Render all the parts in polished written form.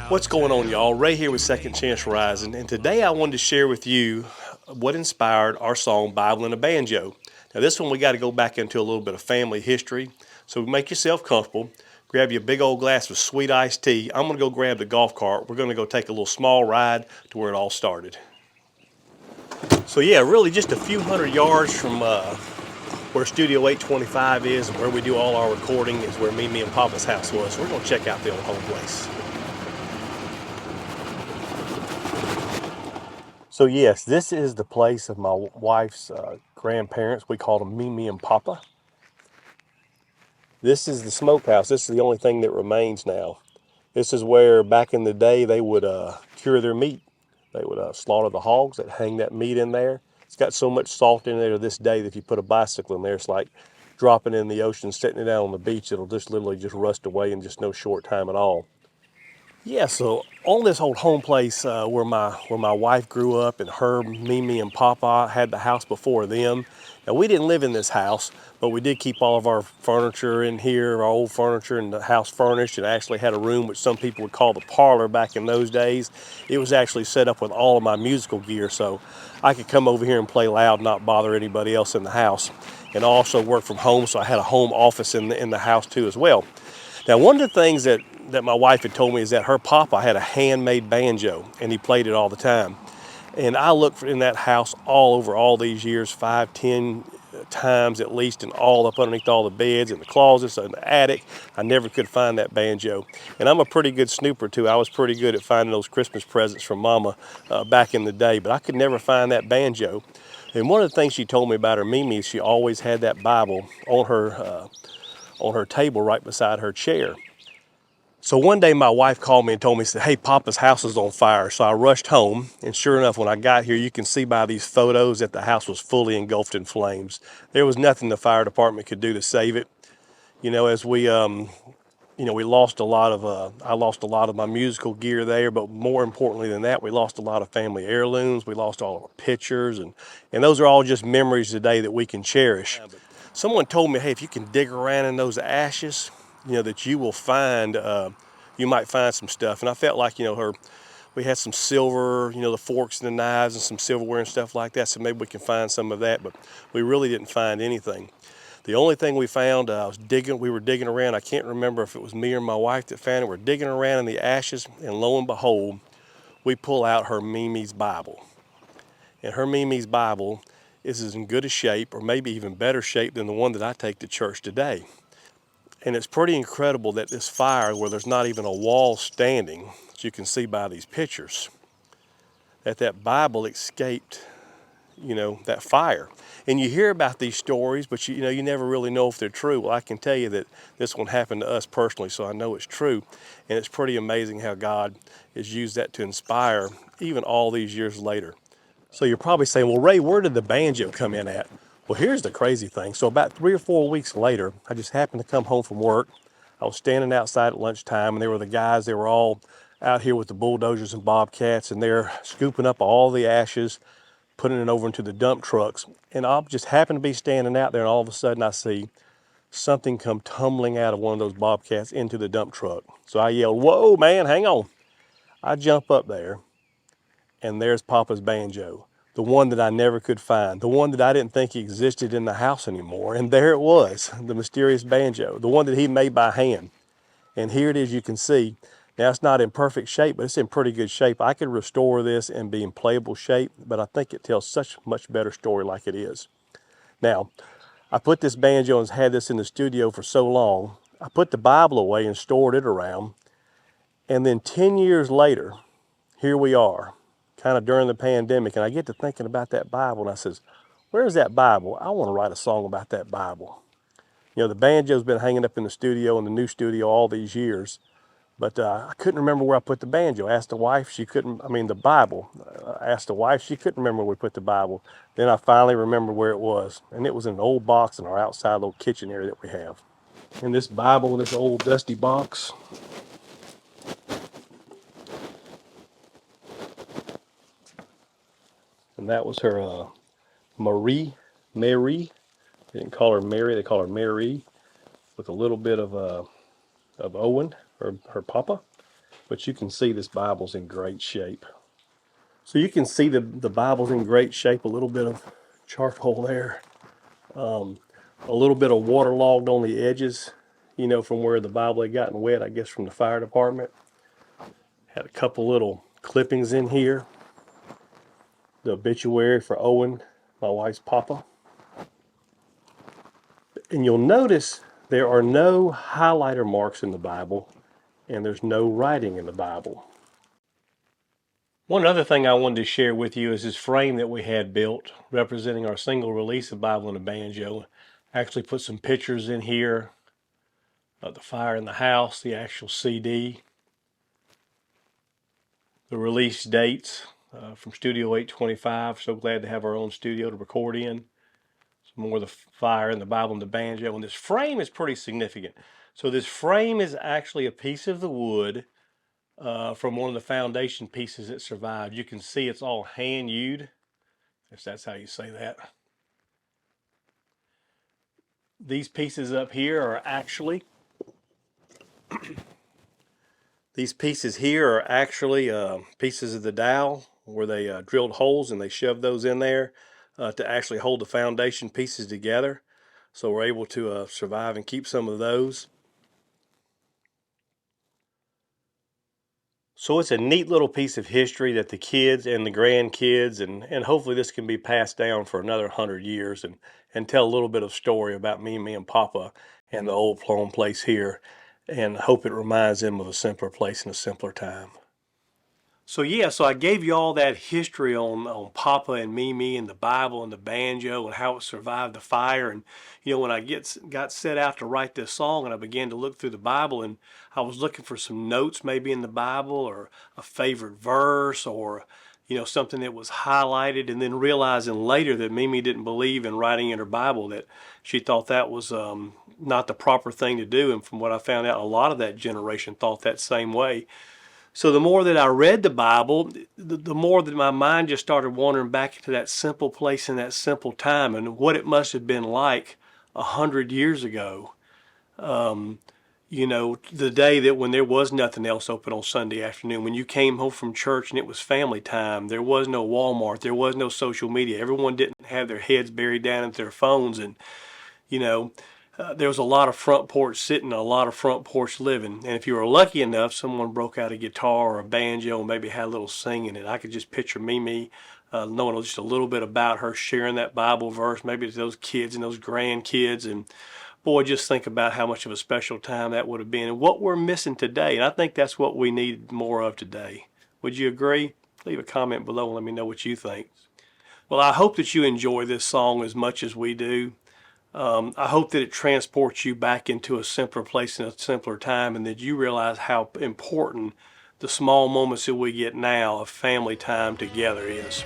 What's going on, y'all? Ray here with Second Chance Rising, and today I wanted to share with you what inspired our song Bible and a Banjo. Now, this one we got to go back into a little bit of family history, so make yourself comfortable. Grab you a big old glass of sweet iced tea. I'm going to go grab the golf cart. We're going to go take a little small ride to where it all started. So, yeah, really just a few hundred yards from where Studio 825 is and where we do all our recording is where Mimi and Papa's house was. So we're going to check out the old home place. So yes, this is the place of my wife's grandparents. We called them Mimi and Papa. This is the smokehouse. This is the only thing that remains now. This is where back in the day they would cure their meat. They would slaughter the hogs. They'd hang that meat in there. It's got so much salt in there to this day that if you put a bicycle in there, it's like dropping it in the ocean, setting it down on the beach. It'll just literally just rust away in just no short time at all. Yeah, so on this old home place where my wife grew up, and her, Mimi, and Papa had the house before them. Now we didn't live in this house, but we did keep all of our furniture in here, our old furniture, and the house furnished. And actually had a room which some people would call the parlor back in those days. It was actually set up with all of my musical gear, so I could come over here and play loud, not bother anybody else in the house, and also work from home. So I had a home office in the house too as well. Now, one of the things that my wife had told me is that her papa had a handmade banjo, and he played it all the time. And I looked in that house all over all these years, 5, 10 times at least, and all up underneath all the beds and the closets and the attic. I never could find that banjo. And I'm a pretty good snooper too. I was pretty good at finding those Christmas presents from Mama back in the day, but I could never find that banjo. And one of the things she told me about her Mimi is she always had that Bible on her table right beside her chair. So one day my wife called me and told me, said, "Hey, Papa's house is on fire." So I rushed home, and sure enough, when I got here, you can see by these photos that the house was fully engulfed in flames. There was nothing the fire department could do to save it. You know, as we lost a lot of, I lost a lot of my musical gear there, but more importantly than that, we lost a lot of family heirlooms. We lost all of our pictures, and those are all just memories today that we can cherish. Someone told me, hey, if you can dig around in those ashes, that you will find, you might find some stuff. And I felt like, we had some silver, the forks and the knives and some silverware and stuff like that. So maybe we can find some of that, but we really didn't find anything. The only thing we found, we were digging around. I can't remember if it was me or my wife that found it. We're digging around in the ashes, and lo and behold, we pull out her Mimi's Bible. And her Mimi's Bible is as in good a shape, or maybe even better shape, than the one that I take to church today. And it's pretty incredible that this fire, where there's not even a wall standing, as you can see by these pictures, that Bible escaped, that fire. And you hear about these stories, but you never really know if they're true. Well, I can tell you that this one happened to us personally, so I know it's true. And it's pretty amazing how God has used that to inspire even all these years later. So you're probably saying, well, Ray, where did the banjo come in at? Well, here's the crazy thing. So about 3 or 4 weeks later, I just happened to come home from work. I was standing outside at lunchtime, and there were the guys. They were all out here with the bulldozers and bobcats, and they're scooping up all the ashes, putting it over into the dump trucks. And I just happened to be standing out there, and all of a sudden I see something come tumbling out of one of those bobcats into the dump truck. So I yelled, "Whoa, man, hang on." I jump up there, and there's Papa's banjo, the one that I never could find, the one that I didn't think existed in the house anymore. And there it was, the mysterious banjo, the one that he made by hand. And here it is, you can see. Now, it's not in perfect shape, but it's in pretty good shape. I could restore this and be in playable shape, but I think it tells such a much better story like it is. Now, I put this banjo and had this in the studio for so long. I put the Bible away and stored it around. And then 10 years later, here we are, kind of during the pandemic, and I get to thinking about that Bible, and I says, where's that Bible? I want to write a song about that Bible. The banjo's been hanging up in the studio, in the new studio, all these years, but I couldn't remember where I put the banjo. Asked the wife, she couldn't, the Bible. Asked the wife, she couldn't remember where we put the Bible. Then I finally remembered where it was, and it was in an old box in our outside little kitchen area that we have. And this Bible in this old dusty box, and that was her Mary. They didn't call her Mary, they call her Mary, with a little bit of Owen, her papa. but you can see this Bible's in great shape. So you can see the Bible's in great shape. A little bit of charcoal there. A little bit of waterlogged on the edges, you know, from where the Bible had gotten wet, I guess from the fire department. Had a couple little clippings in here. The obituary for Owen, my wife's papa. And you'll notice there are no highlighter marks in the Bible, and there's no writing in the Bible. One other thing I wanted to share with you is this frame that we had built representing our single release of Bible and the Banjo. I actually put some pictures in here of the fire in the house, the actual CD, the release dates from Studio 825. So glad to have our own studio to record in. Some more of the fire and the Bible and the Banjo. And this frame is pretty significant. So this frame is actually a piece of the wood from one of the foundation pieces that survived. You can see it's all hand-hewed, if that's how you say that. These pieces up here are actually pieces of the dowel where they drilled holes and they shoved those in there to actually hold the foundation pieces together. So we're able to survive and keep some of those. So it's a neat little piece of history that the kids and the grandkids, and hopefully this can be passed down for another 100 years and tell a little bit of story about me and Papa and the old home place here, and hope it reminds them of a simpler place and a simpler time. So yeah, so I gave you all that history on Papa and Mimi and the Bible and the Banjo and how it survived the fire. And you know, when I got set out to write this song and I began to look through the Bible, and I was looking for some notes maybe in the Bible or a favorite verse or you know, something that was highlighted, and then realizing later that Mimi didn't believe in writing in her Bible, that she thought that was not the proper thing to do. And from what I found out, a lot of that generation thought that same way. So the more that I read the Bible, the more that my mind just started wandering back into that simple place and that simple time and what it must have been like 100 years ago. You know, the day that when there was nothing else open on Sunday afternoon, when you came home from church and it was family time, there was no Walmart, there was no social media. Everyone didn't have their heads buried down into their phones, and you know, there was a lot of front porch sitting, a lot of front porch living. And if you were lucky enough, someone broke out a guitar or a banjo and maybe had a little singing. And I could just picture Mimi knowing just a little bit about her, sharing that Bible verse, maybe to those kids and those grandkids. And boy, just think about how much of a special time that would have been and what we're missing today. And I think that's what we need more of today. Would you agree? Leave a comment below and let me know what you think. Well, I hope that you enjoy this song as much as we do. I hope that it transports you back into a simpler place and a simpler time, and that you realize how important the small moments that we get now of family time together is.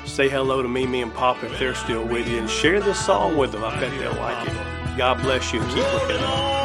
Say hello to Mimi and Papa if they're still with you, and share this song with them. I bet they'll like it. God bless you and keep looking up.